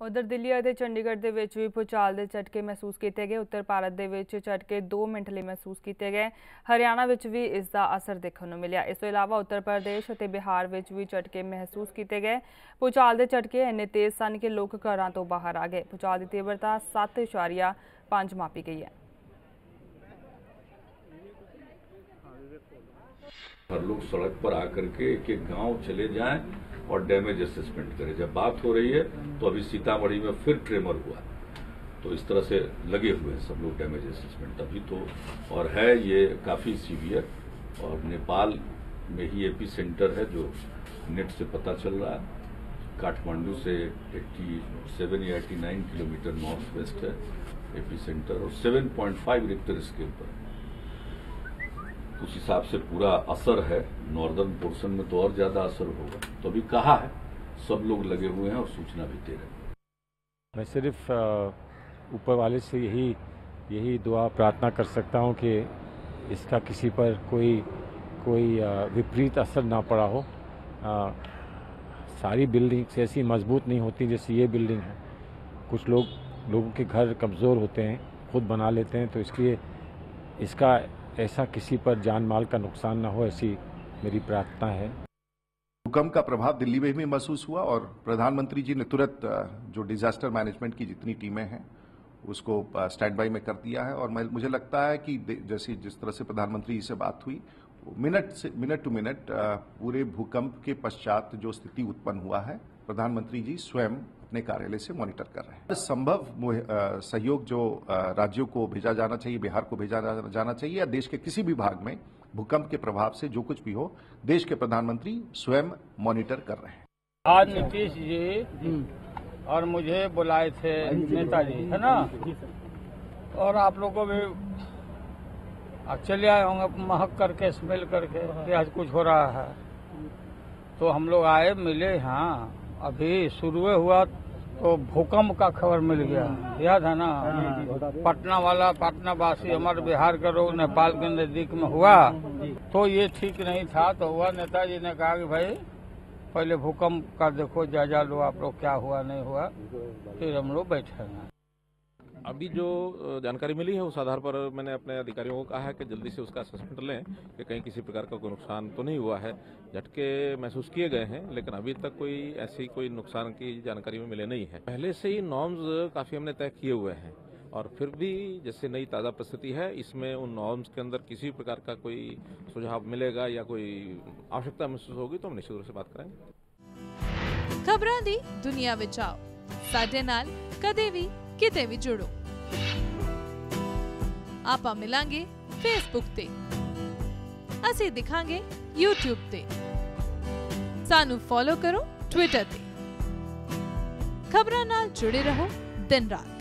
उधर दिल्ली और चंडीगढ़ के विच भी भूचाल के झटके महसूस किए गए। उत्तर भारत के विच झटके 2 मिनट लिए महसूस किए गए। हरियाणा विच भी इसका असर देखने को मिला। इस तो इलावा उत्तर प्रदेश और बिहार विच भी झटके महसूस किए गए। भूचाल के झटके इन्ने तेज सन कि लोग घरों तो बाहर आ गए। भूचाल की तीव्रता 7.5 मापी गई है। हर लोग सड़क पर आकर के एक एक गांव चले जाएं और डैमेज असेसमेंट करें। जब बात हो रही है तो अभी सीतामढ़ी में फिर ट्रेमर हुआ, तो इस तरह से लगे हुए हैं सब लोग डैमेज असेसमेंट अभी तो, और है ये काफ़ी सीवियर। और नेपाल में ही एपी सेंटर है जो नेट से पता चल रहा है। काठमांडू से 87 या 89 किलोमीटर नॉर्थ वेस्ट है एपी सेंटर, और 7.5 रिक्टर स्केल पर। उस हिसाब से पूरा असर है। नॉर्दर्न पोर्शन में तो और ज्यादा असर होगा। तो अभी कहा है सब लोग लगे हुए हैं और सूचना भी दे रहे हैं। मैं सिर्फ ऊपर वाले से यही दुआ प्रार्थना कर सकता हूं कि इसका किसी पर कोई विपरीत असर ना पड़ा हो। सारी बिल्डिंग्स ऐसी मजबूत नहीं होती जैसे ये बिल्डिंग है। कुछ लोगों के घर कमज़ोर होते हैं, खुद बना लेते हैं, तो इसलिए इसका ऐसा किसी पर जान माल का नुकसान ना हो, ऐसी मेरी प्रार्थना है। भूकंप का प्रभाव दिल्ली में भी महसूस हुआ और प्रधानमंत्री जी ने तुरंत जो डिजास्टर मैनेजमेंट की जितनी टीमें हैं उसको स्टैंड बाई में कर दिया है। और मुझे लगता है कि जिस तरह से प्रधानमंत्री जी से बात हुई, मिनट टू मिनट पूरे भूकंप के पश्चात जो स्थिति उत्पन्न हुआ है, प्रधानमंत्री जी स्वयं अपने कार्यालय से मॉनिटर कर रहे हैं। संभव सहयोग जो राज्यों को भेजा जाना चाहिए, बिहार को भेजा जाना चाहिए या देश के किसी भी भाग में भूकंप के प्रभाव से जो कुछ भी हो, देश के प्रधानमंत्री स्वयं मॉनिटर कर रहे हैं। आज नीतीश जी और मुझे बुलाए थे नेताजी, है ना, और आप लोगों भी चले आए होंगे महक करके, स्मेल करके कि आज कुछ हो रहा है। तो हम लोग आए, मिले। हाँ, अभी शुरू हुआ तो भूकंप का खबर मिल गया, याद है ना। पटना वासी हमारे बिहार का लोग नेपाल के नजदीक में हुआ, तो ये ठीक नहीं था। तो हुआ, नेताजी ने कहा कि भाई पहले भूकंप का देखो, जायजा लो आप लोग, क्या हुआ नहीं हुआ, फिर हम लोग बैठे हैं। अभी जो जानकारी मिली है उस आधार पर मैंने अपने अधिकारियों को कहा है कि जल्दी से उसका असेसमेंट लें कि कहीं किसी प्रकार का कोई नुकसान तो नहीं हुआ है। झटके महसूस किए गए हैं, लेकिन अभी तक कोई नुकसान की जानकारी में मिले नहीं है। पहले से ही नॉर्म्स काफ़ी हमने तय किए हुए हैं, और फिर भी जैसे नई ताज़ा परिस्थिति है, इसमें उन नॉर्म्स के अंदर किसी प्रकार का कोई सुझाव मिलेगा या कोई आवश्यकता महसूस होगी तो हम निश्चित रूप से बात करेंगे। खबरां दी दुनिया विच आओ, साडे नाल कदे भी किते भी जुड़ो। आपां मिलांगे फेसबुक ते, असीं दिखांगे यूट्यूब ते, सानू फॉलो करो ट्विटर ते। खबरां नाल जुड़े रहो दिन रात।